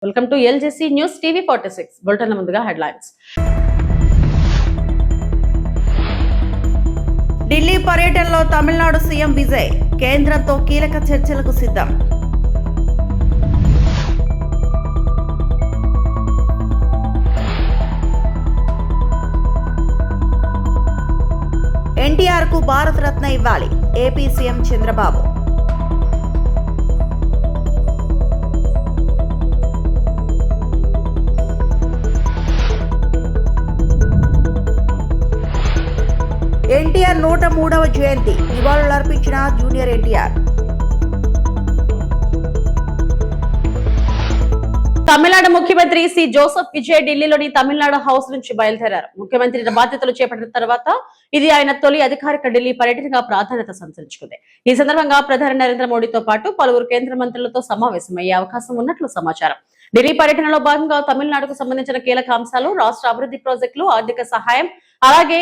Welcome to LJC news TV 46 bulletin ముందుగా headlines. Delhi పర్యటనలో Tamil Nadu CM Vijay కేంద్రంతో కీలక చర్చలకు సిద్ధం. ఎన్టీఆర్ కు భారత రత్న ఇవ్వాలి ఏపీ సీఎం చంద్రబాబు. ఎన్టీఆర్ 103వ జయంతి నివాళులర్పించిన జూనియర్ ఎన్టీఆర్. తమిళనాడు ముఖ్యమంత్రి సి జోసెఫ్ విజయ్ ఢిల్లీలోని తమిళనాడు హౌస్ నుంచి బయలుదేరారు. ముఖ్యమంత్రి బాధ్యతలు చేపట్టిన తర్వాత ఇది ఆయన తొలి అధికారిక ఢిల్లీ పర్యటనగా ప్రాధాన్యత సంతరించుకుంది. ఈ సందర్భంగా ప్రధాని నరేంద్ర మోడీతో పాటు పలువురు కేంద్ర మంత్రులతో సమావేశమయ్యే అవకాశం ఉన్నట్లు సమాచారం. ఢిల్లీ పర్యటనలో భాగంగా తమిళనాడుకు సంబంధించిన కీలక అంశాలు, రాష్ట్ర అభివృద్ధి ప్రాజెక్టులు, ఆర్థిక సహాయం, అలాగే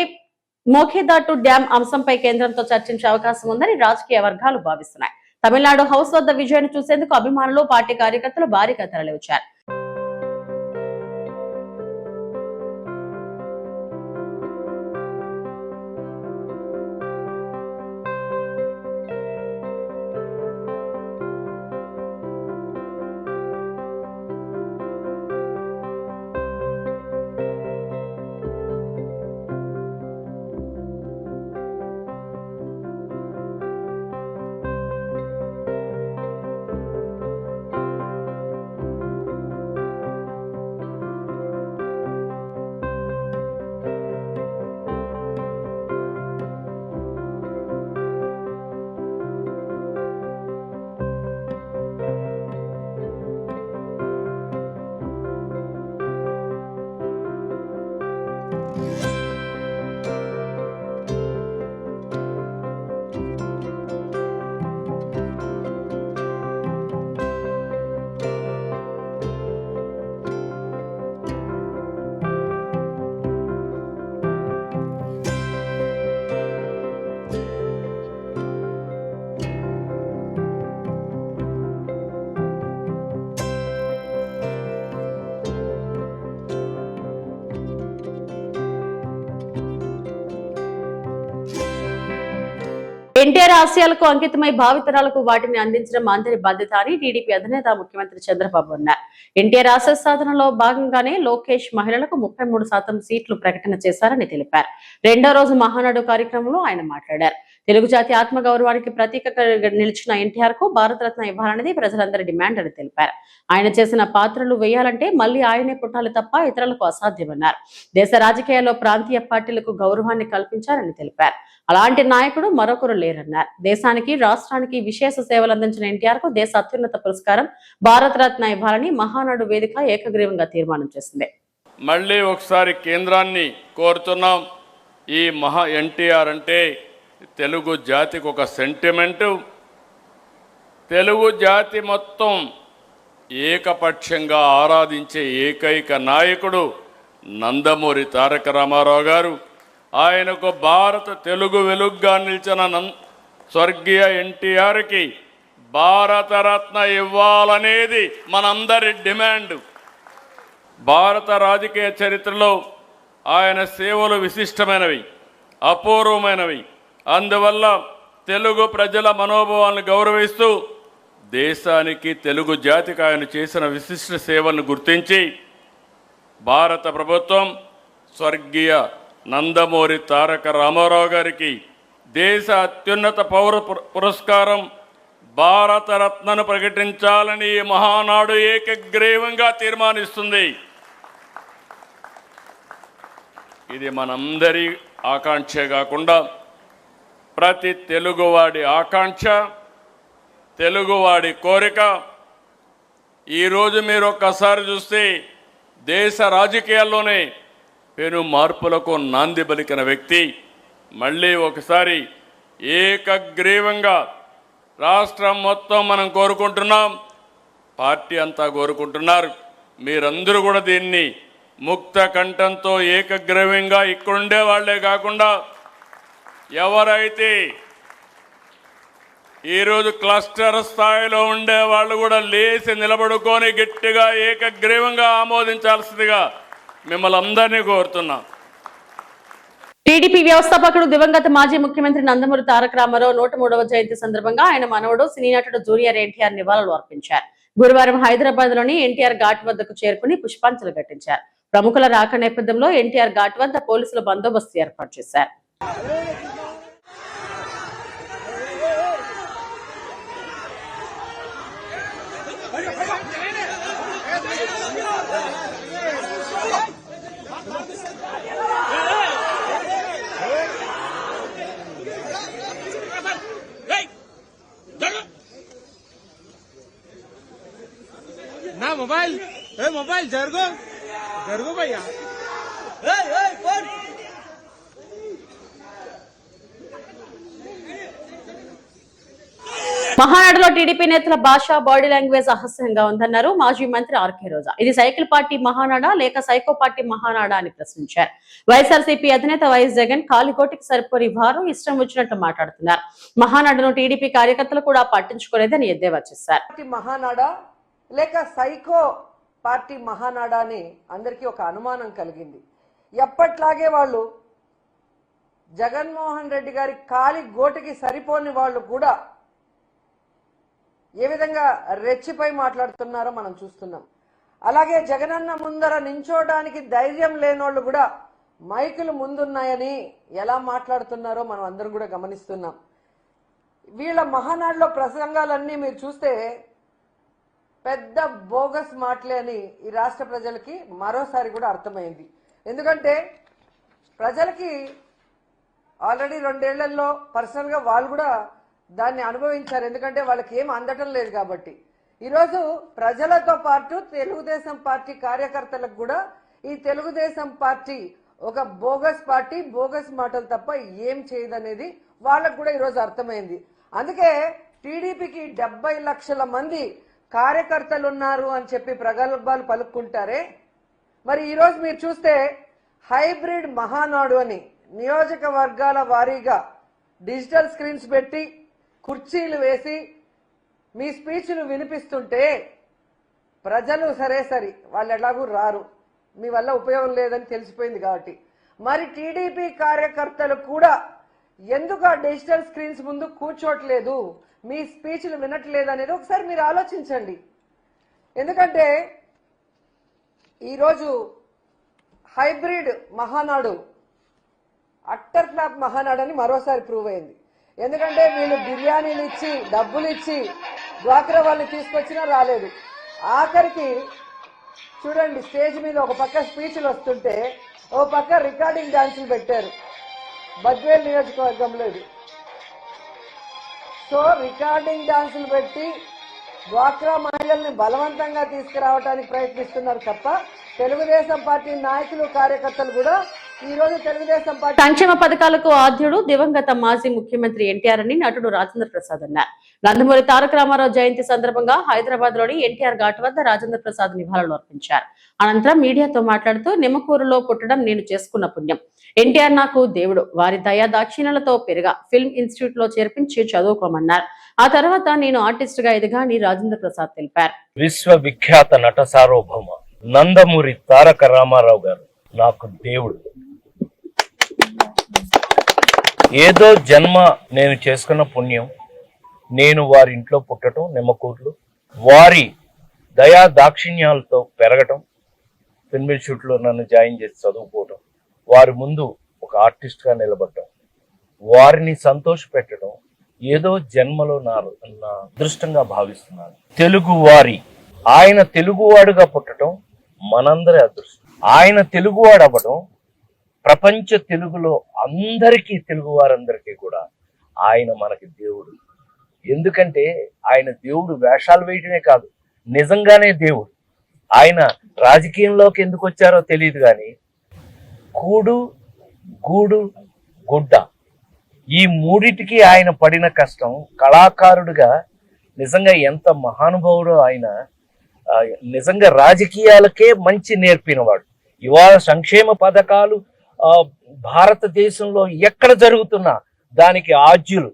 మోఖేదాటు డ్యాం అంశంపై కేంద్రంతో చర్చించే అవకాశం ఉందని రాజకీయ వర్గాలు భావిస్తున్నాయి. తమిళనాడు హౌస్ వద్ద విజయాన్ని చూసేందుకు అభిమానులు, పార్టీ కార్యకర్తలు భారీగా తరలివచ్చారు. ఎన్టీఆర్ ఆశయాలకు అంకితమై భావితరాలకు వాటిని అందించడం అందరి బాధ్యత అని టీడీపీ అధినేత ముఖ్యమంత్రి చంద్రబాబు అన్నారు. ఎన్టీఆర్ ఆశయ సాధనలో భాగంగానే లోకేష్ మహిళలకు 33% సీట్లు ప్రకటన చేశారని తెలిపారు. రెండో రోజు మహానాడు కార్యక్రమంలో ఆయన మాట్లాడారు. తెలుగు జాతి ఆత్మగౌరవానికి ప్రతీకగా నిలిచిన ఎన్టీఆర్ కు భారతరత్న ఇవ్వాలనేది ప్రజలందరి డిమాండ్ అని తెలిపారు. ఆయన చేసిన పాత్రలు వేయాలంటే మళ్లీ ఆయనే పుట్టాలి తప్ప ఇతరులకు అసాధ్యమన్నారు. దేశ రాజకీయాల్లో ప్రాంతీయ పార్టీలకు గౌరవాన్ని కల్పించారని తెలిపారు. అలాంటి నాయకుడు మరొకరు లేరన్నారు. దేశానికి, రాష్ట్రానికి విశేష సేవలు అందించిన ఎన్టీఆర్ కు దేశ అత్యున్నత పురస్కారం భారతరత్న ఇవ్వాలని మహానాడు వేదిక ఏకగ్రీవంగా తీర్మానం చేసింది. మళ్ళీ ఒకసారి కేంద్రాన్ని కోరుతున్నాం. ఈ ఎన్టీఆర్ అంటే తెలుగు జాతికి ఒక సెంటిమెంటు. తెలుగు జాతి మొత్తం ఏకపక్షంగా ఆరాధించే ఏకైక నాయకుడు నందమూరి తారక రామారావు గారు. ఆయనకు భారత తెలుగు వెలుగ్గా నిలిచిన స్వర్గీయ ఎన్టీఆర్కి భారతరత్న ఇవ్వాలనేది మనందరి డిమాండ్. భారత రాజకీయ చరిత్రలో ఆయన సేవలు విశిష్టమైనవి, అపూర్వమైనవి. అందువల్ల తెలుగు ప్రజల మనోభావాలను గౌరవిస్తూ దేశానికి, తెలుగు జాతికి ఆయన చేసిన విశిష్ట సేవలను గుర్తించి భారత ప్రభుత్వం స్వర్గీయ నందమూరి తారక రామారావు గారికి దేశ అత్యున్నత పౌర పురస్కారం భారతరత్నను ప్రకటించాలని ఈ మహానాడు ఏకగ్రీవంగా తీర్మానిస్తుంది. ఇది మనందరి ఆకాంక్షే కాకుండా ప్రతి తెలుగువాడి ఆకాంక్ష, తెలుగువాడి కోరిక. ఈరోజు మీరు ఒక్కసారి చూస్తే దేశ రాజకీయాల్లోనే పెను మార్పులకు నాంది పలికిన వ్యక్తి మళ్ళీ ఒకసారి ఏకగ్రీవంగా రాష్ట్రం మొత్తం మనం కోరుకుంటున్నాం, పార్టీ అంతా కోరుకుంటున్నారు. మీరందరూ కూడా దీన్ని ముక్త కంఠంతో ఏకగ్రీవంగా ఇక్కడుండే వాళ్లే కాకుండా ఎవరైతే ఈరోజు క్లస్టర్ స్థాయిలో ఉండే వాళ్ళు కూడా లేచి నిలబడుకొని గట్టిగా ఏకగ్రీవంగా ఆమోదించాల్సిందిగా మిమ్మల్ని అందరినీ కోరుతున్నాం. టీడీపీ వ్యవస్థాపకుడు దివంగత మాజీ ముఖ్యమంత్రి నందమూరి తారక రామారావు 103వ జయంతి సందర్భంగా ఆయన మనవడు సినీ నటుడు జూనియర్ ఎన్టీఆర్ నివాళులు అర్పించారు. గురువారం హైదరాబాద్ లోని ఎన్టీఆర్ ఘాట్ వద్దకు చేరుకుని పుష్పాంజలి ఘటించారు. ప్రముఖుల రాక నేపథ్యంలో ఎన్టీఆర్ ఘాట్ వద్ద పోలీసుల బందోబస్తు ఏర్పాటు చేశారు. ना मोबाइल जरगो भैया మహానాడులో టీడీపీ నేతల భాష బాడీ లాంగ్వేజ్ అహాస్యంగా ఉందన్నారు మాజీ మంత్రి ఆర్కే రోజా. ఇది సైకిల్ పార్టీ మహానాడా లేక సైకో పార్టీ మహానాడా అని ప్రశ్నించారు. వైఎస్ఆర్సీపీ అధినేత వైఎస్ జగన్ కాలికోటికి సరిపోని వారు ఇష్టం వచ్చినట్టు మాట్లాడుతున్నారు. మహానాడును టీడీపీ కార్యకర్తలు కూడా పట్టించుకోలేదని ఎద్దేవా చేశారు. మహానాడా లేక సైకో పార్టీ మహానాడా అని అందరికీ ఒక అనుమానం కలిగింది. ఎప్పట్లాగే వాళ్ళు జగన్మోహన్ రెడ్డి గారి కాలి గోటికి సరిపోని వాళ్ళు కూడా ఏ విధంగా రెచ్చిపై మాట్లాడుతున్నారో మనం చూస్తున్నాం. అలాగే జగనన్న ముందర నించోడానికి ధైర్యం లేనోళ్ళు కూడా మైకులు ముందున్నాయని ఎలా మాట్లాడుతున్నారో మనం అందరం కూడా గమనిస్తున్నాం. వీళ్ళ మహానాడులో ప్రసంగాలన్నీ మీరు చూస్తే పెద్ద బోగస్ మాటలే అని ఈ రాష్ట్ర ప్రజలకి మరోసారి కూడా అర్థమైంది. ఎందుకంటే ప్రజలకి ఆల్రెడీ 2 ఏళ్లలో పర్సనల్గా వాళ్ళు కూడా దాన్ని అనుభవించారు. ఎందుకంటే వాళ్ళకి ఏం అందటం లేదు కాబట్టి. ఈరోజు ప్రజలతో పాటు తెలుగుదేశం పార్టీ కార్యకర్తలకు కూడా ఈ తెలుగుదేశం పార్టీ ఒక బోగస్ పార్టీ, బోగస్ మాటలు తప్ప ఏం చేయదనేది వాళ్ళకు కూడా ఈరోజు అర్థమైంది. అందుకే టీడీపీకి 70 లక్షల మంది కార్యకర్తలు ఉన్నారు అని చెప్పి ప్రగల్భాలు పలుకుంటారే, మరి ఈరోజు మీరు చూస్తే హైబ్రిడ్ మహానాడు అని నియోజకవర్గాల వారీగా డిజిటల్ స్క్రీన్స్ పెట్టి కుర్చీలు వేసి మీ స్పీచ్లు వినిపిస్తుంటే ప్రజలు సరే వాళ్ళు ఎలాగూ రారు, మీ వల్ల ఉపయోగం లేదని తెలిసిపోయింది కాబట్టి మరి టీడీపీ కార్యకర్తలు కూడా ఎందుకు ఆ డిజిటల్ స్క్రీన్స్ ముందు కూర్చోట్లేదు, మీ స్పీచ్లు వినట్లేదు అనేది ఒకసారి మీరు ఆలోచించండి. ఎందుకంటే ఈరోజు hybrid Mahanadu utter flop Mahanadu అని మరోసారి ప్రూవ్ అయింది. ఎందుకంటే వీళ్ళు బిర్యానీలు ఇచ్చి డబ్బులు ఇచ్చి డ్వాక్రా వాళ్ళని తీసుకొచ్చినా రాలేదు. ఆఖరికి చూడండి, స్టేజ్ మీద ఒక పక్క స్పీచ్లు వస్తుంటే ఓ పక్క రికార్డింగ్ డాన్సులు పెట్టారు. బద్వేల్ నియోజకవర్గంలో ఇది. సో రికార్డింగ్ డాన్సులు పెట్టి డ్వాక్రా మహిళల్ని బలవంతంగా తీసుకురావడానికి ప్రయత్నిస్తున్నారు తప్ప తెలుగుదేశం పార్టీ నాయకులు కార్యకర్తలు కూడా ఈ రోజు తెలుగుదేశం పార్టీ సంక్షేమ పథకాలకు ఆద్యుడు దివంగత మాజీ ముఖ్యమంత్రి ఎన్టీఆర్ అని నటుడు రాజేంద్ర ప్రసాద్ అన్నారు. నందమూరి తారక రామారావు జయంతి సందర్భంగా హైదరాబాద్ లోని ఎన్టీఆర్ ఘాట్ వద్ద రాజేంద్ర ప్రసాద్ నివాళులు అర్పించారు. అనంతరం మీడియాతో మాట్లాడుతూ నిమ్మకూరులో పుట్టడం నేను చేసుకున్న పుణ్యం, ఎన్టీఆర్ నాకు దేవుడు, వారి దయా దాక్షిణ్యాలతో పెరిగా ఫిల్మ్ ఇన్స్టిట్యూట్ లో చేర్పించి చదువుకోమన్నారు. ఆ తర్వాత నేను ఆర్టిస్ట్ గా ఎదిగా అని రాజేంద్ర ప్రసాద్ తెలిపారు. విశ్వవిఖ్యాత నట సార్వభౌమ నందమూరి తారక రామారావు గారు నాకు దేవుడు. ఏదో జన్మ నేను చేసుకున్న పుణ్యం, నేను వారి ఇంట్లో పుట్టడం, నిమ్మకూరులో వారి దయా దాక్షిణ్యాలతో పెరగటం, ఫిల్మ్ ఇన్స్టిట్యూట్లో నన్ను జాయిన్ చేసి చదువుకోవటం, వారి ముందు ఒక ఆర్టిస్ట్గా నిలబడటం, వారిని సంతోష పెట్టడం ఏదో జన్మలో నా అదృష్టంగా భావిస్తున్నాను. తెలుగువారి ఆయన తెలుగువాడుగా పుట్టడం మనందరి అదృష్టం. ఆయన తెలుగువాడు అవ్వడం ప్రపంచ తెలుగులో అందరికీ, తెలుగు వారందరికీ కూడా ఆయన మనకి దేవుడు. ఎందుకంటే ఆయన దేవుడు వేషాలు వేయటమే కాదు, నిజంగానే దేవుడు. ఆయన రాజకీయంలోకి ఎందుకు వచ్చారో తెలియదు కానీ కూడు, గూడు, గుడ్డ ఈ మూడిటికి ఆయన పడిన కష్టం, కళాకారుడిగా నిజంగా ఎంత మహానుభావుడో ఆయన. నిజంగా రాజకీయాలకే మంచి నేర్పినవాడు. ఇవాళ సంక్షేమ పథకాలు భారతదేశంలో ఎక్కడ జరుగుతున్నా దానికి ఆద్యులు,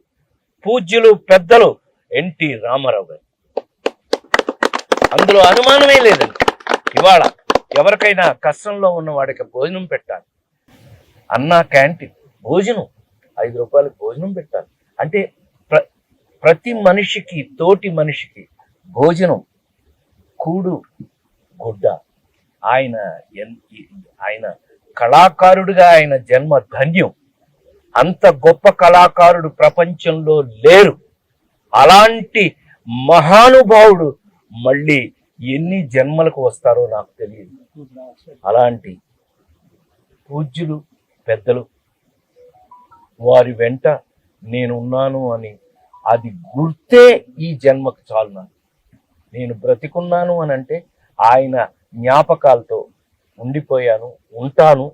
పూజ్యులు, పెద్దలు ఎన్టీ రామారావు గారు. అందులో అనుమానమే లేదండి. ఇవాళ ఎవరికైనా కష్టంలో ఉన్న వాడికి భోజనం పెట్టాలి, అన్నా క్యాంటీన్ భోజనం 5 రూపాయలకు భోజనం పెట్టాలి అంటే ప్రతి మనిషికి, తోటి మనిషికి భోజనం, కూడు, గుడ్డ. ఆయన కళాకారుడిగా ఆయన జన్మ ధన్యం. అంత గొప్ప కళాకారుడు ప్రపంచంలో లేరు. అలాంటి మహానుభావుడు మళ్ళీ ఎన్ని జన్మలకు వస్తారో నాకు తెలియదు. అలాంటి పూజ్యులు, పెద్దలు, వారి వెంట నేనున్నాను అని అది గుర్తే ఈ జన్మకు చాలు. నేను బ్రతికున్నాను అని అంటే ఆయన జ్ఞాపకాలతో ఉండిపోయాను, ఉంటాను.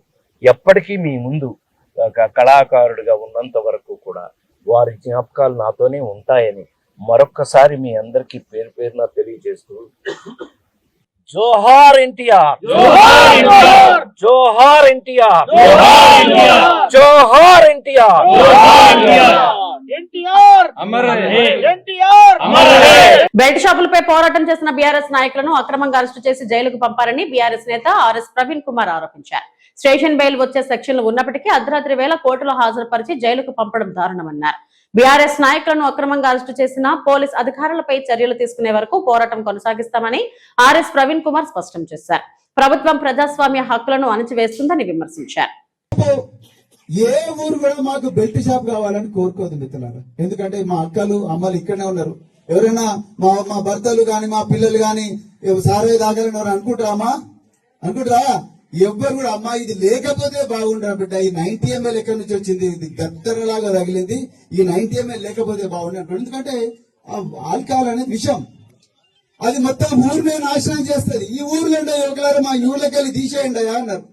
ఎప్పటికీ మీ ముందు కళాకారుడిగా ఉన్నంత వరకు కూడా వారి జ్ఞాపకాలు నాతోనే ఉంటాయని మరొక్కసారి మీ అందరికీ పేరు పేరున తెలియజేస్తూ, జోహార్ ఎన్టీఆర్, జోహార్ ఎన్టీఆర్, జోహార్ ఎన్టీఆర్. బెల్ట్ షాపులపై పోరాటం చేసిన బీఆర్ఎస్ నాయకులను అక్రమంగా అరెస్టు చేసి జైలుకు పంపారని బీఆర్ఎస్ నేత ఆర్ఎస్ ప్రవీణ్ కుమార్ ఆరోపించారు. స్టేషన్ బెయిల్ వచ్చే సెక్షన్లు ఉన్నప్పటికీ అర్ధరాత్రి వేళ కోర్టులో హాజరుపరిచి జైలుకు పంపడం దారుణమన్నారు. బీఆర్ఎస్ నాయకులను అక్రమంగా అరెస్టు చేసిన పోలీస్ అధికారులపై చర్యలు తీసుకునే వరకు పోరాటం కొనసాగిస్తామని ఆర్ఎస్ ప్రవీణ్ కుమార్ స్పష్టం చేశారు. ప్రభుత్వం ప్రజాస్వామ్య హక్కులను అణచివేస్తుందని విమర్శించారు. ఏ ఊరు కూడా మాకు బెల్ట్ షాప్ కావాలని కోరుకోదు మిత్రులారా. ఎందుకంటే మా అక్కలు, అమ్మలు ఇక్కడనే ఉన్నారు. ఎవరైనా మా భర్తలు గాని, మా పిల్లలు గాని సారే దాగాలని ఎవరు అనుకుంటారా? ఎవ్వరు కూడా అమ్మా ఇది లేకపోతే బాగుండరా బిడ్డ, ఈ 90 ml ఎక్కడి నుంచి వచ్చింది, ఇది గద్దరలాగా తగిలింది, ఈ 90 ml లేకపోతే బాగుండే అంటారు. ఎందుకంటే ఆల్కహాల్ అనేది విషం, అది మొత్తం ఊరినే నాశనం చేస్తుంది. ఈ ఊర్లో యువకులారా మా ఊర్లోకి వెళ్ళి తీసేయండి అన్నారు.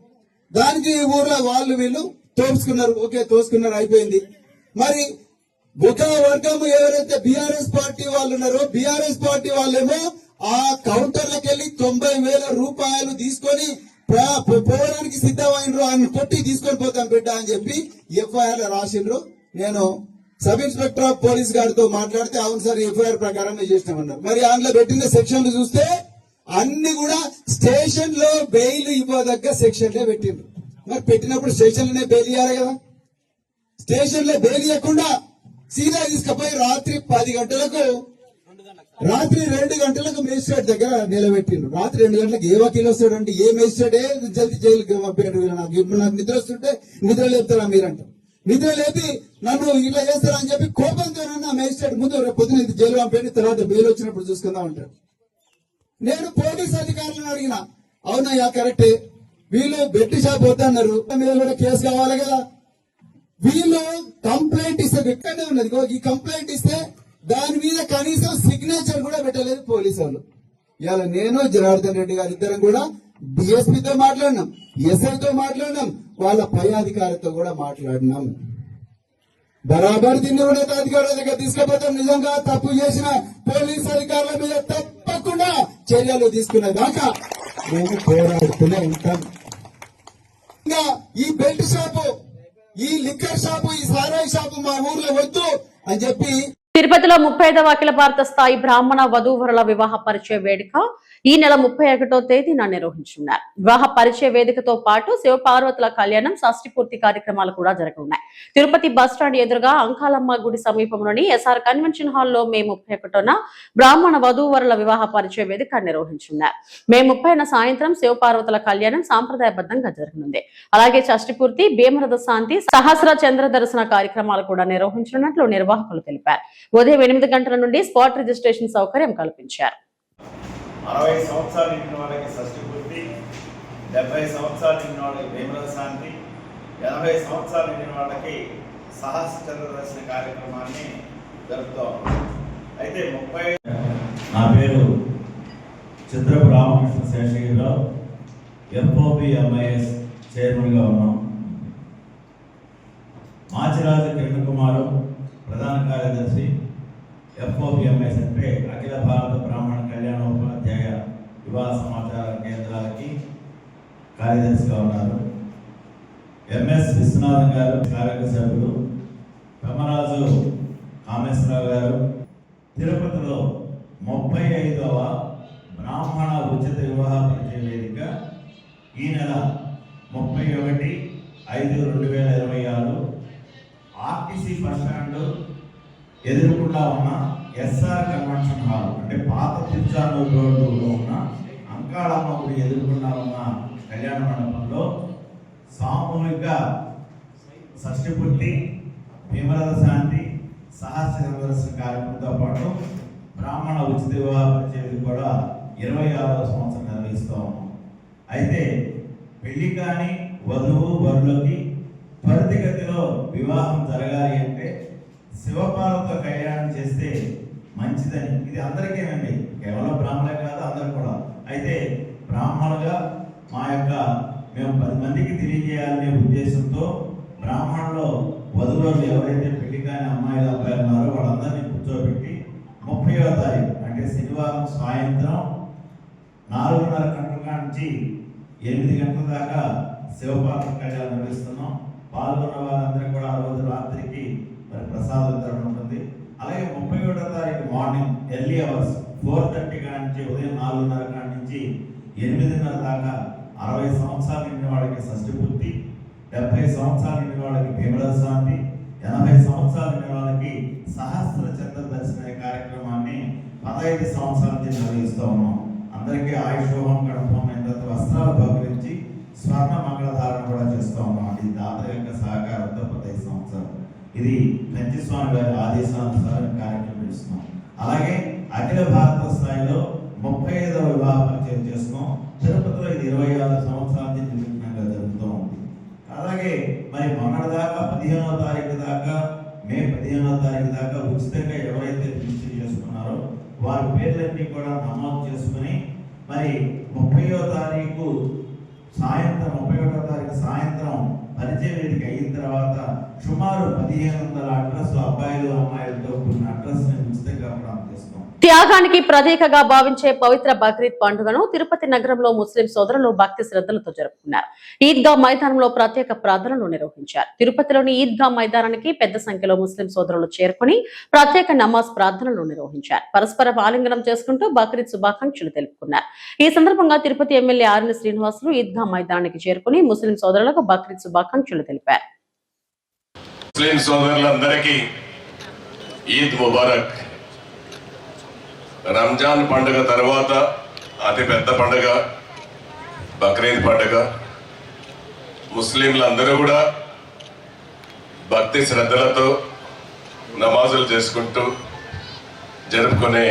దానికి ఈ ఊర్లో వాళ్ళు వీళ్ళు తోసుకున్నారు. ఓకే, తోసుకున్నారు, అయిపోయింది. మరి ఒక వర్గం ఎవరైతే బీఆర్ఎస్ పార్టీ వాళ్ళు ఉన్నారో, బీఆర్ఎస్ పార్టీ వాళ్ళేమో ఆ కౌంటర్లకు వెళ్ళి 90,000 రూపాయలు తీసుకొని పోవడానికి సిద్ధమైనరు, ఆయన కొట్టి తీసుకొని పోతాం బిడ్డ అని చెప్పి ఎఫ్ఐఆర్ రాసిండ్రు. నేను సబ్ ఇన్స్పెక్టర్ ఆఫ్ పోలీస్ గారితో మాట్లాడితే అవును సార్ ఎఫ్ఐఆర్ ప్రకారం చేసినామన్నారు. మరి అందులో పెట్టిన సెక్షన్లు చూస్తే అన్ని కూడా స్టేషన్ లో బెయిల్ ఇవ్వదగ్గ సెక్షన్లే పెట్టిండ్రు. మరి పెట్టినప్పుడు స్టేషన్లోనే బెయిల్ ఇవ్వాలి కదా. స్టేషన్ లో బెయిల్ ఇవ్వకుండా సీదా తీసుకుపోయి రాత్రి 10 గంటలకు, రాత్రి 2 గంటలకు మేజిస్ట్రేట్ దగ్గర నిలబెట్టిండ్రు. రాత్రి 2 గంటలకు ఏ వకీలు వస్తాడంటే, ఏ మేజిస్ట్రేట్ జల్దీ జైలుకి పంపాడు. నాకు నిద్ర వస్తుంటే నిద్ర లేపుతారా మీరంట, నిద్ర లేపి నన్ను ఇలా చేస్తారా అని చెప్పి కోపంతో మేజిస్ట్రేట్ ముందు రేపు పొద్దున ఇది జైలు పంపేయండి, తర్వాత బెయిల్ వచ్చినప్పుడు చూసుకుందాం అంటాడు. నేను పోలీస్ అధికారులను అడిగిన, అవునయ్యా కరెక్టే, వీళ్ళు బెట్టి షాప్ వద్దన్నారు, మీద కూడా కేసు కావాలి కదా. వీళ్ళు కంప్లైంట్ ఇస్తే ఎక్కడనే ఉన్నది, ఈ కంప్లైంట్ ఇస్తే దాని మీద కనీసం సిగ్నేచర్ కూడా పెట్టలేదు పోలీసు వాళ్ళు. ఇవాళ నేను జనార్దన్ రెడ్డి గారు ఇద్దరం కూడా డిఎస్పీతో మాట్లాడినాం, ఎస్ఐతో మాట్లాడినాం, వాళ్ళ పై అధికారితో కూడా మాట్లాడినాం. బరాబర్ దీన్ని ఉన్నతాధికారుల దగ్గర తీసుకుపోతాం. నిజంగా తప్పు చేసిన పోలీస్ అధికారుల మీద తప్పకుండా చర్యలు తీసుకునే దాకా మేము పోరాడుతూనే ఉంటాం. ఇంకా ఈ బెల్ట్ షాపు, ఈ లిక్కర్ షాపు, ఈ సారాయి షాపు మా ఊర్లో వద్దు అని చెప్పి తిరుపతిలో 35వ అఖిల భారత స్థాయి బ్రాహ్మణ వధూవరుల వివాహ పరిచయ వేడుక ఈ నెల 31వ తేదీన నిర్వహించున్నారు. వివాహ పరిచయ వేదికతో పాటు శివపార్వతుల కళ్యాణం, షష్ఠి పూర్తి కార్యక్రమాలు కూడా జరగనున్నాయి. తిరుపతి బస్టాండ్ ఎదురుగా అంకాలమ్మ గుడి సమీపంలోని ఎస్ఆర్ కన్వెన్షన్ హాల్లో మే 31న బ్రాహ్మణ వధూవరుల వివాహ పరిచయ వేదిక నిర్వహించున్నారు. మే 30న సాయంత్రం శివపార్వతుల కళ్యాణం సాంప్రదాయబద్ధంగా జరగనుంది. అలాగే షష్ఠి పూర్తి, భీమరథ శాంతి, సహస్ర చంద్ర దర్శన కార్యక్రమాలు కూడా నిర్వహించనున్నట్లు నిర్వాహకులు తెలిపారు. ఉదయం 8 గంటల నుండి స్పాట్ రిజిస్ట్రేషన్ సౌకర్యం కల్పించారు. 60 సంవత్సరాలు నిండిన వాళ్ళకి షష్ఠి పూర్తి, 70 సంవత్సరాలు నిండిన వాళ్ళకి భీమరథ శాంతి, 80 సంవత్సరాలు నిండిన వాళ్ళకి సహస్ర చంద్ర దర్శన కార్యక్రమాన్ని జరుపుతాం. అయితే నా పేరు చిత్రపు రామకృష్ణ శేషగిరిరావు, ఎఫ్ఓబి ఎంఐఎస్ చైర్మన్గా ఉన్నాం. మాచిరాజు కిరణ్ కుమారు ప్రధాన కార్యదర్శి, ఎఫ్ఓబి ఎంఐఎస్ అంటే అఖిల భారత బ్రాహ్మణ కళ్యాణోపాధ్యాయ వివాహ సమాచార కేంద్రాలకి కార్యదర్శిగా ఉన్నారు. ఎంఎస్ విశ్వనాథన్ గారు కార్యవర్గ సభ్యులు, పెమ్మరాజు కామేశ్వరరావు గారు తిరుపతిలో 35వ బ్రాహ్మణ ఉచిత వివాహ పరిచయ వేదిక ఈ నెల 31/5/2026 ఆర్టీసీ బస్ స్టాండ్ ఎదురుకుండా ఉన్న ఎస్ఆర్ కన్వెన్షన్ హాల్ అంటే పాత తిరుచానూరు రోడ్డులో ఉన్న అంకాళమ్మ గుడి ఎదురుకుండా ఉన్న కళ్యాణ మండపంలో సామూహిక షష్ఠి పూర్తి, భీమరథ శాంతి, సహస్ర దర్శన కార్యక్రమంతో పాటు బ్రాహ్మణ ఉచిత వివాహ పరిచయం కూడా 26వ సంవత్సరం నిర్వహిస్తూ ఉన్నాం. అయితే పెళ్లి కాని వధువు వరులకి త్వరితగతిలో వివాహం జరగాలి అంటే శివపార్వత కళ్యాణం చేస్తే మంచిదని, ఇది అందరికేనండి, కేవలం బ్రాహ్మణే కాదు అందరు కూడా. అయితే బ్రాహ్మణులుగా మేము 10 మందికి తెలియజేయాలనే ఉద్దేశంతో బ్రాహ్మణులో వధువులు ఎవరైతే పెళ్లి కాని అమ్మాయిలు అబ్బాయిలు ఉన్నారో వాళ్ళందరినీ కూర్చోబెట్టి 30వ తారీఖు అంటే శనివారం సాయంత్రం 4:30 గంటల నుంచి 8 గంటల దాకా శివపార్వత కళ్యాణం నిర్వహిస్తున్నాం. పాల్గొన్న వారందరూ కూడా ఆ రోజు రాత్రికి మరి ప్రసాద వితరణ ఉంటుంది. అలాగే 31వ తారీఖు మార్నింగ్ ఎర్లీ అవర్స్ 4:30 నుంచి ఉదయం 4:30 నుంచి 8:30 దాకా 60 సంవత్సరాలు నిండిన వాళ్ళకి షష్ఠి పూర్తి, 70 సంవత్సరాలు నిండిన వాళ్ళకి భీమరథ శాంతి, 80 సంవత్సరాలు నిండిన వాళ్ళకి సహస్ర చంద్ర దర్శన కార్యక్రమాన్ని 15 సంవత్సరాల నుంచి నిర్వహిస్తూ ఉన్నాం. అందరికీ ఆయుషోహం గణపమైన వస్త్రాలు బహుకరించి స్వర్ణ మంగళధారణ కూడా చేస్తూ ఉన్నాం. ఇది దాత యొక్క సహకారంతో 15 సంవత్సరాలు. ఇది కంచిస్వామి గారి ఆదేశానుసారం కార్యక్రమం చేస్తున్నాం. అలాగే అఖిల భారత స్థాయిలో 35వ వివాహ పరిచయం చేస్తున్నాం. తిరుపతిలో ఇది 26 సంవత్సరాల నుంచి నిర్విఘ్నంగా జరుగుతూ ఉంది. అలాగే మరి మొన్నటి దాకా 15వ తారీఖు దాకా మే 15వ తారీఖు దాకా ఉచితంగా ఎవరైతే రిజిస్టర్ చేసుకున్నారో వారి పేర్లన్నీ కూడా నమోదు చేసుకుని మరి 30వ తారీఖు సాయంత్రం పరిచయ వేదిక అయిన తర్వాత సుమారు 1500 అడ్రస్లు అబ్బాయిలు అమ్మాయిలతో కూడిన అడ్రస్ ఉచితంగా ప్రారంభం చేస్తాం. త్యాగానికి ప్రతీకగా భావించే పవిత్ర బక్రీద్ పండుగను తిరుపతి నగరంలో ముస్లిం సోదరులు భక్తి శ్రద్ధలతో జరుపుకున్నారు. ఈద్గా మైదానంలో ప్రత్యేక ప్రార్థనలు నిర్వహించారు. తిరుపతిలోని ఈద్గా మైదానానికి పెద్ద సంఖ్యలో ముస్లిం సోదరులు చేరుకుని ప్రత్యేక నమాజ్ ప్రార్థనలు నిర్వహించారు. పరస్పర ఆలింగనం చేసుకుంటూ బక్రీద్ శుభాకాంక్షలు తెలుపుకున్నారు. ఈ సందర్భంగా తిరుపతి ఎమ్మెల్యే ఆర్ని శ్రీనివాసులు ఈద్గా మైదానానికి చేరుకుని ముస్లిం సోదరులకు బక్రీద్ శుభాకాంక్షలు తెలిపారు. ముస్లిం సోదరులందరికీ ఈద్ ముబారక్. రంజాన్ పండుగ తర్వాత అతి పెద్ద పండుగ బక్రీద్ పండుగ. ముస్లింలందరూ కూడా భక్తి శ్రద్ధలతో నమాజులు చేసుకుంటూ జరుపుకునే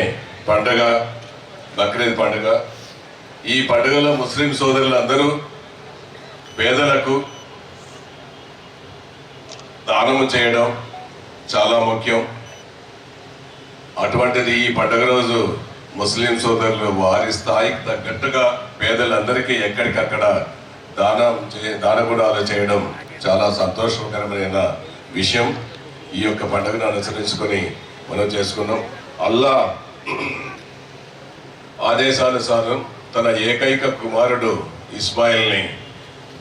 పండుగ బక్రీద్ పండుగ. ఈ పండుగలో ముస్లిం సోదరులందరూ పేదలకు దానము చేయడం చాలా ముఖ్యం. అటువంటిది ఈ పండుగ రోజు ముస్లిం సోదరులు వారి స్థాయికి తగ్గట్టుగా పేదలందరికీ ఎక్కడికక్కడ దానగుణాలు చేయడం చాలా సంతోషకరమైన విషయం. ఈ యొక్క పండుగను అనుసరించుకొని మనం చేసుకున్నాం. అల్లా ఆదేశానుసారం తన ఏకైక కుమారుడు ఇస్మాయిల్ని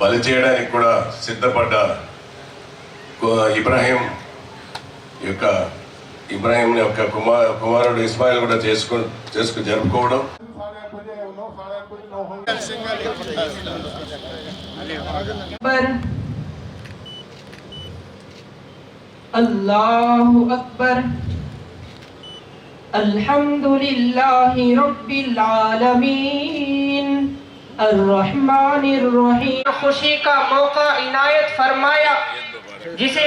బలి చేయడానికి కూడా సిద్ధపడ్డ ఇబ్రాహీం యొక్క కుమారుడు ఇస్మాయిల్ కూడా చేసుకుని జరుపుకోవడం. అల్లాహు అక్బర్. అల్హమ్దులిల్లాహి రబ్బిల్ ఆలమీన్ अर्रहमानिर रहीम. खुशी का मौका इनायत फरमाया जिसे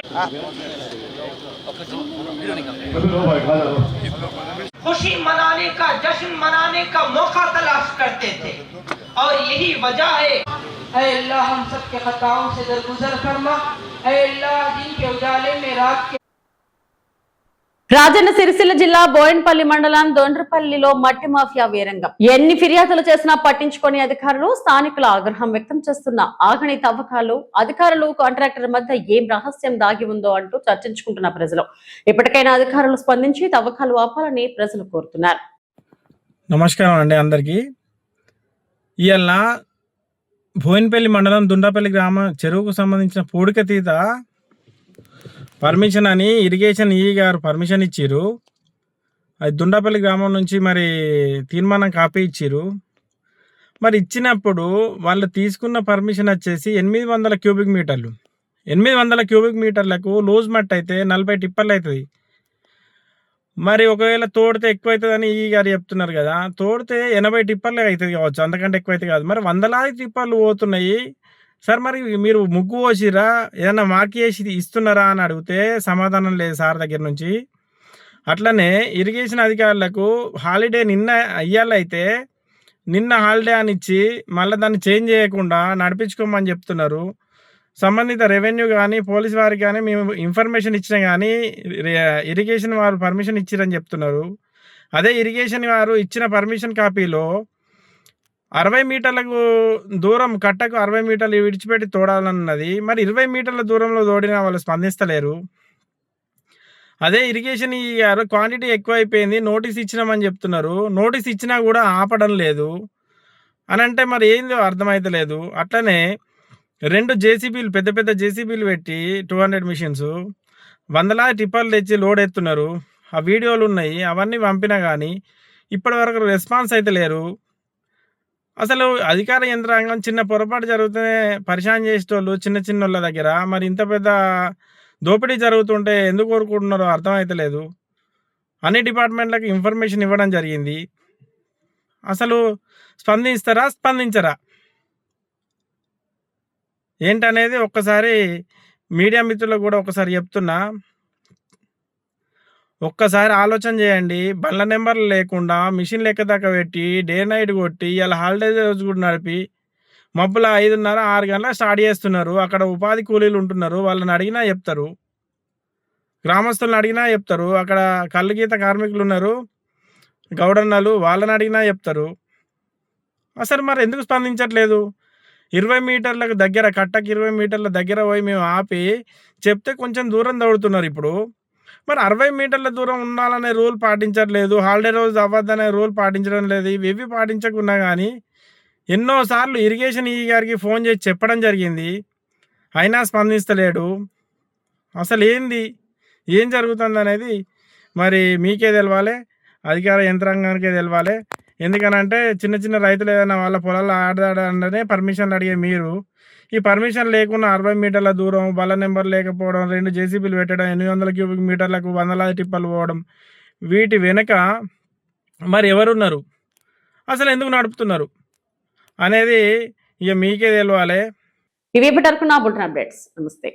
खुशी मनाने का जश्न मनाने का मौका तलाश करते थे और यही वजह है. ऐ अल्लाह हम सब के खताओं से दरगुजर फरमा. ऐ अल्लाह दिन के उजाले में रात के. రాజన్న సిరిసిల్ల జిల్లా బోయన్పల్లి మండలం దొండ్రపల్లిలో మట్టి మాఫియా వీరంగం. ఎన్ని ఫిర్యాదులు చేసినా పట్టించుకోని అధికారులు, స్థానికుల ఆగ్రహం వ్యక్తం చేస్తున్న ఆగని తవ్వకాలు, అధికారులు కాంట్రాక్టర్ మధ్య ఏం రహస్యం దాగి ఉందో అంటూ చర్చించుకుంటున్న ప్రజలు. ఇప్పటికైనా అధికారులు స్పందించి తవ్వకాలు ఆపాలని ప్రజలు కోరుతున్నారు. నమస్కారం అండి అందరికీ. ఇవాళ బోయిన్పల్లి మండలం దుండ్రపల్లి గ్రామ చెరువుకు సంబంధించిన పూడికతీత పర్మిషన్ అని ఇరిగేషన్ ఈ గారు పర్మిషన్ ఇచ్చిర్రు. అది దుండాపల్లి గ్రామం నుంచి మరి తీర్మానం కాపీ ఇచ్చిర్రు. మరి ఇచ్చినప్పుడు వాళ్ళు తీసుకున్న పర్మిషన్ వచ్చేసి 800 క్యూబిక్ మీటర్లు. 800 క్యూబిక్ మీటర్లకు లూజ్ మట్ అయితే 40 టిప్పర్లు అవుతుంది. మరి ఒకవేళ తోడితే ఎక్కువ అవుతుందని ఈ గారు చెప్తున్నారు కదా, తోడితే 80 టిప్పర్లు అవుతుంది కావచ్చు, అంతకంటే ఎక్కువ అయితే కాదు. మరి 100 టిప్పర్లు పోతున్నాయి సార్, మరి మీరు ముగ్గు పోసిరా, ఏదైనా మార్క్ చేసి ఇస్తున్నారా అని అడిగితే సమాధానం లేదు సార్ దగ్గర నుంచి. అట్లనే ఇరిగేషన్ అధికారులకు హాలిడే నిన్న అయ్యాలైతే నిన్న హాలిడే అని ఇచ్చి మళ్ళీ దాన్ని చేంజ్ చేయకుండా నడిపించుకోమని చెప్తున్నారు. సంబంధిత రెవెన్యూ కానీ పోలీస్ వారికి కానీ మేము ఇన్ఫర్మేషన్ ఇచ్చినా కానీ ఇరిగేషన్ వారు పర్మిషన్ ఇచ్చిరని చెప్తున్నారు. అదే ఇరిగేషన్ వారు ఇచ్చిన పర్మిషన్ కాపీలో 60 మీటర్లకు దూరం కట్టకు 60 మీటర్లు విడిచిపెట్టి తోడాలన్నది. మరి 20 మీటర్ల దూరంలో తోడినా వాళ్ళు స్పందిస్తలేరు. అదే ఇరిగేషన్ గారు క్వాంటిటీ ఎక్కువైపోయింది నోటీస్ ఇచ్చినామని చెప్తున్నారు. నోటీస్ ఇచ్చినా కూడా ఆపడం లేదు అని అంటే మరి ఏందో అర్థమైతలేదు. అట్లనే 2 జేసీబీలు పెద్ద పెద్ద జేసీబీలు పెట్టి 200 మిషన్స్ 100 టిప్పర్లు తెచ్చి లోడ్ ఎత్తున్నారు. ఆ వీడియోలు ఉన్నాయి, అవన్నీ పంపినా కానీ ఇప్పటి వరకు రెస్పాన్స్ అయితే లేరు. అసలు అధికార యంత్రాంగం చిన్న పొరపాటు జరిగితేనే పరిశాన్ చేసేటోళ్ళు చిన్న చిన్న వాళ్ళ దగ్గర మరి ఇంత పెద్ద దోపిడీ జరుగుతుంటే ఎందుకు కోరుకుంటున్నారో అర్థమైతలేదు. అన్ని డిపార్ట్మెంట్లకు ఇన్ఫర్మేషన్ ఇవ్వడం జరిగింది. అసలు స్పందిస్తారా స్పందించరా ఏంటనేది ఒక్కసారి మీడియా మిత్రులకు కూడా ఒకసారి చెప్తున్నా, ఒక్కసారి ఆలోచన చేయండి. బండ్ల నెంబర్లు లేకుండా మిషన్ లెక్క దాకా పెట్టి డే నైట్ కొట్టి ఇలా హాలిడే రోజు కూడా నడిపి మబ్బుల 5:30 6 గంటలకు స్టార్ట్ చేస్తున్నారు. అక్కడ ఉపాధి కూలీలు ఉంటున్నారు, వాళ్ళని అడిగినా చెప్తారు, గ్రామస్తులను అడిగినా చెప్తారు. అక్కడ కళ్ళు గీత కార్మికులు ఉన్నారు, గౌడన్నలు, వాళ్ళని అడిగినా చెప్తారు. అసలు మరి ఎందుకు స్పందించట్లేదు? 20 మీటర్లకు దగ్గర కట్టకు 20 మీటర్ల దగ్గర పోయి మేము ఆపి చెప్తే కొంచెం దూరం దౌడుతున్నారు. ఇప్పుడు మరి 60 మీటర్ల దూరం ఉండాలనే రూల్ పాటించట్లేదు, హాలిడే రోజు అవ్వద్దనే రూల్ పాటించడం లేదు. ఇవి పాటించకున్నా కానీ ఎన్నోసార్లు ఇరిగేషన్ గారికి ఫోన్ చేసి చెప్పడం జరిగింది, అయినా స్పందిస్తలేడు. అసలు ఏం జరుగుతుంది అనేది మరి మీకే తెలవాలి, అధికార యంత్రాంగానికే తెలవాలి. ఎందుకనంటే చిన్న చిన్న రైతులు ఏదైనా వాళ్ళ పొలాల్లో ఆడదాడనే పర్మిషన్లు అడిగే మీరు ఈ పర్మిషన్ లేకుండా 60 మీటర్ల దూరం, బల్ల నెంబర్ లేకపోవడం, 2 జేసీబీలు పెట్టడం, 800 క్యూబిక్ మీటర్లకు 100 టిప్పర్లు పోవడం, వీటి వెనుక మరి ఎవరున్నారు, అసలు ఎందుకు నడుపుతున్నారు అనేది ఇక మీకే తెలవాలి. ఇవి ఇప్పటివరకు నా బులెటిన్ అప్డేట్స్. నమస్తే.